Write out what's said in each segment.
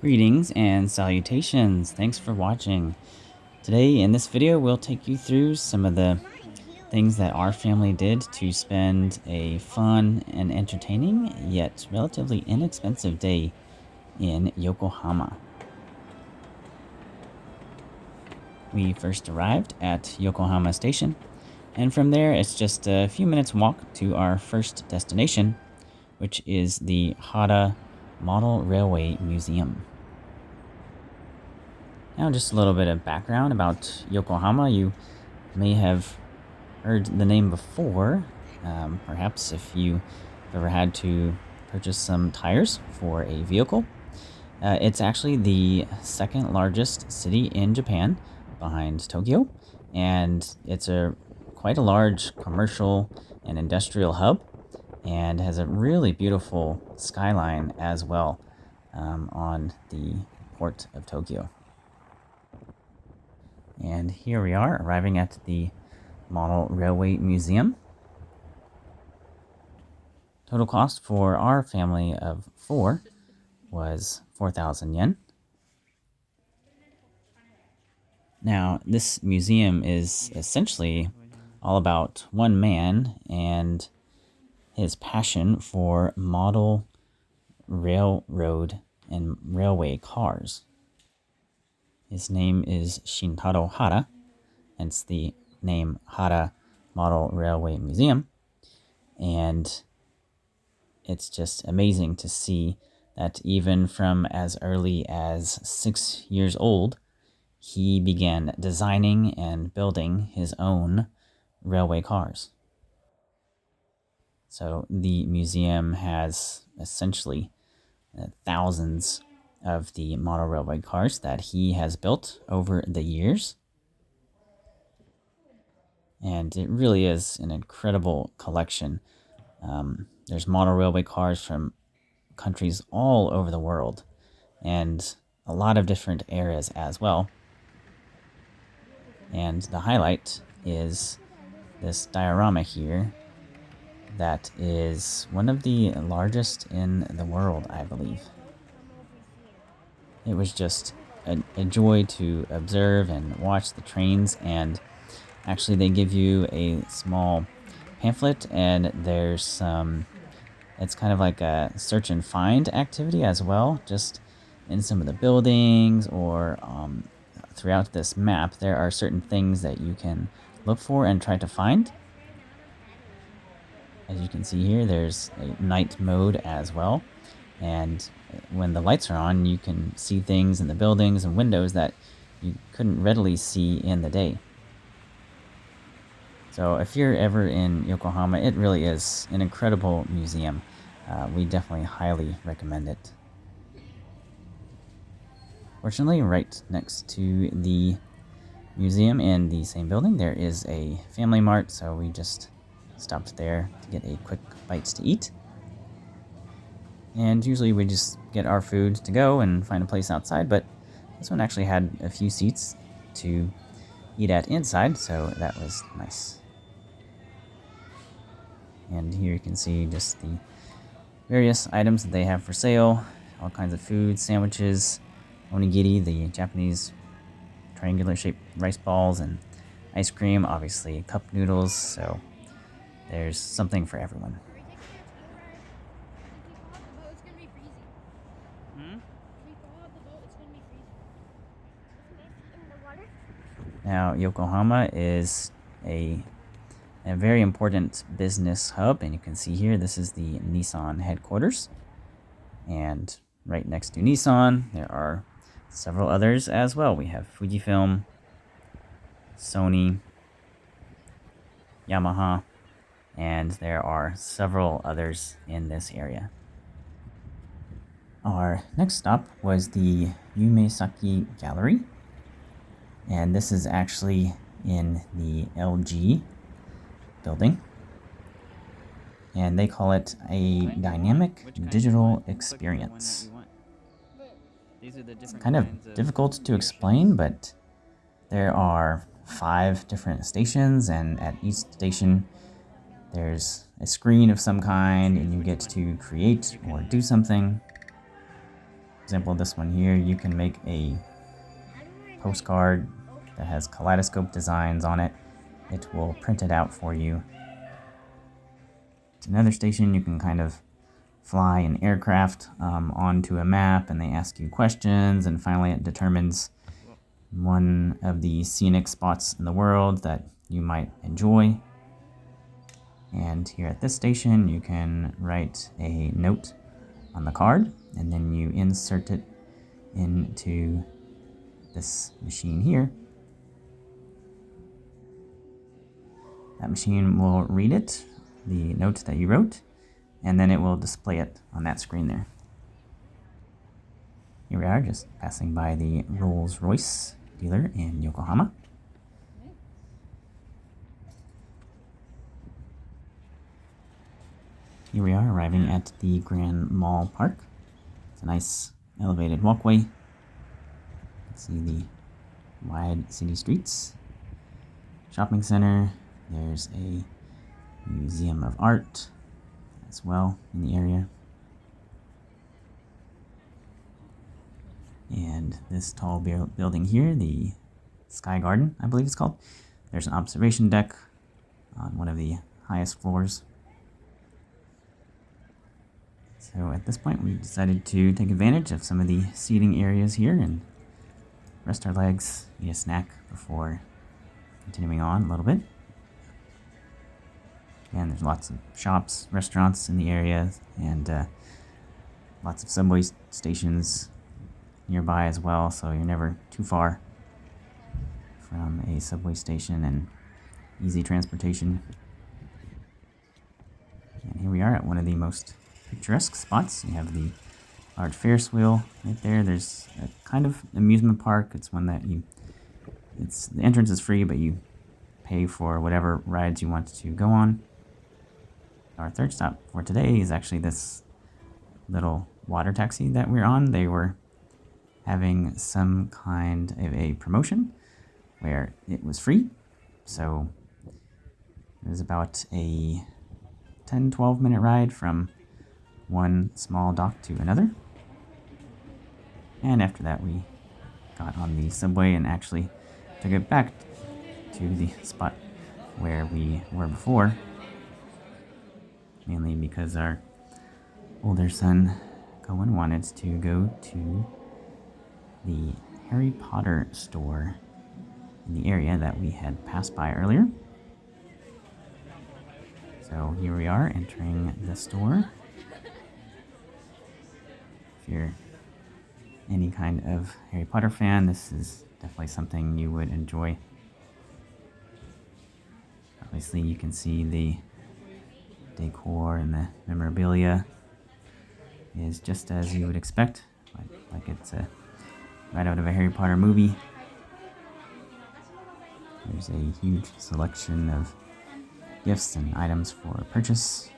Greetings and salutations. Thanks for watching. Today in this video we'll take you through some of the things that our family did to spend a fun and entertaining yet relatively inexpensive day in Yokohama. We first arrived at Yokohama Station, and from there it's just a few minutes walk to our first destination, which is the Hara Model Railway Museum. Now just a little bit of background about Yokohama. You may have heard the name before, perhaps if you've ever had to purchase some tires for a vehicle. It's actually the second largest city in Japan behind Tokyo, and it's quite a large commercial and industrial hub, and has a really beautiful skyline as well on the port of Tokyo. And here we are, arriving at the Model Railway Museum. Total cost for our family of 4 was 4,000 yen. Now, this museum is essentially all about one man and his passion for model railroad and railway cars. His name is Shintaro Hara, hence the name Hara Model Railway Museum. And it's just amazing to see that even from as early as 6 years old, he began designing and building his own railway cars. So the museum has essentially thousands of the model railway cars that he has built over the years. And it really is an incredible collection. There's model railway cars from countries all over the world, and a lot of different eras as well. And the highlight is this diorama here that is one of the largest in the world, I believe. It was just a joy to observe and watch the trains, and actually they give you a small pamphlet, and there's some, it's kind of like a search and find activity as well, just in some of the buildings or throughout this map. There are certain things that you can look for and try to find. As you can see here, there's a night mode as well, and when the lights are on, you can see things in the buildings and windows that you couldn't readily see in the day. So if you're ever in Yokohama, it really is an incredible museum. We definitely highly recommend it. Fortunately, right next to the museum in the same building, there is a Family Mart, so we just stopped there to get a quick bites to eat. And usually we just get our food to go and find a place outside, but this one actually had a few seats to eat at inside, so that was nice. And here you can see just the various items that they have for sale, all kinds of food, sandwiches, onigiri, the Japanese triangular shaped rice balls, and ice cream, obviously cup noodles, so there's something for everyone. Now, Yokohama is a very important business hub, and you can see here, this is the Nissan headquarters. And right next to Nissan, there are several others as well. We have Fujifilm, Sony, Yamaha, and there are several others in this area. Our next stop was the Yumesaki Gallery, and this is actually in the LG building, and they call it a dynamic digital experience. It's kind of difficult to explain, but there are 5 different stations, and at each station there's a screen of some kind, and you get to create or do something. For example, this one here, you can make a postcard that has kaleidoscope designs on it. It will print it out for you. It's another station. You can kind of fly an aircraft onto a map, and they ask you questions, and finally it determines one of the scenic spots in the world that you might enjoy. And here at this station, you can write a note on the card, and then you insert it into this machine here. That machine will read it, the note that you wrote, and then it will display it on that screen there. Here we are, just passing by the Royce dealer in Yokohama. Here we are, arriving at the Grand Mall Park. It's a nice elevated walkway. You can see the wide city streets. Shopping center. There's a museum of art as well in the area. And this tall building here, the Sky Garden, I believe it's called. There's an observation deck on one of the highest floors. So at this point, we decided to take advantage of some of the seating areas here and rest our legs, eat a snack before continuing on a little bit. And there's lots of shops, restaurants in the area, and lots of subway stations nearby as well, so you're never too far from a subway station and easy transportation. And here we are at one of the most picturesque spots. You have the large Ferris wheel right there. There's a kind of amusement park. It's one that the entrance is free, but you pay for whatever rides you want to go on. Our third stop for today is actually this little water taxi that we're on. They were having some kind of a promotion where it was free. So it was about a 10-12 minute ride from one small dock to another. And after that, we got on the subway and actually took it back to the spot where we were before. Mainly because our older son, Cohen, wanted to go to the Harry Potter store in the area that we had passed by earlier. So here we are entering the store. If you're any kind of Harry Potter fan, this is definitely something you would enjoy. Obviously, you can see the decor and the memorabilia is just as you would expect, like it's right out of a Harry Potter movie. There's a huge selection of gifts and items for purchase.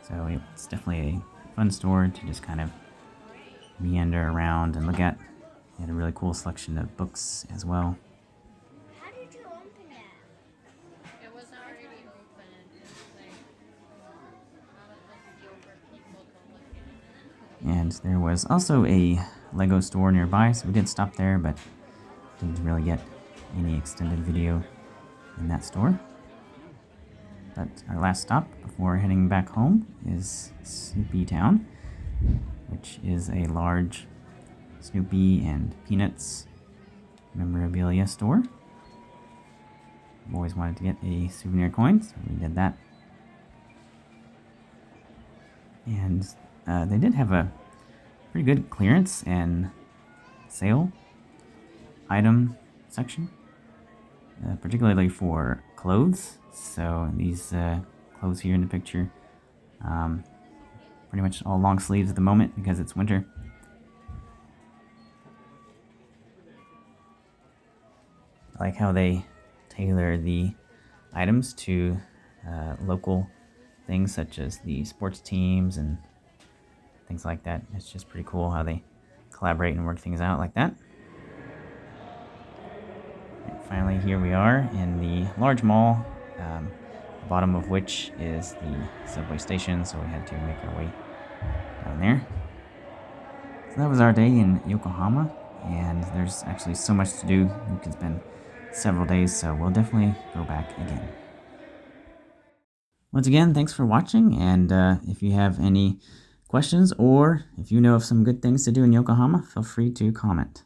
So it's definitely a fun store to just kind of meander around and look at. They had a really cool selection of books as well. How did you open it? It was already open. And there was also a Lego store nearby, so we did stop there, but didn't really get any extended video in that store. But our last stop before heading back home is Snoopy Town, which is a large Snoopy and Peanuts memorabilia store. I've always wanted to get a souvenir coin, so we did that. And they did have a pretty good clearance and sale item section, particularly for clothes. So these clothes here in the picture, pretty much all long sleeves at the moment because it's winter. I like how they tailor the items to local things such as the sports teams and things like that. It's just pretty cool how they collaborate and work things out like that. And finally, here we are in the large mall, the bottom of which is the subway station, so we had to make our way down there. So that was our day in Yokohama, and there's actually so much to do. You can spend several days, so we'll definitely go back again. Once again, thanks for watching, and if you have any questions or if you know of some good things to do in Yokohama, feel free to comment.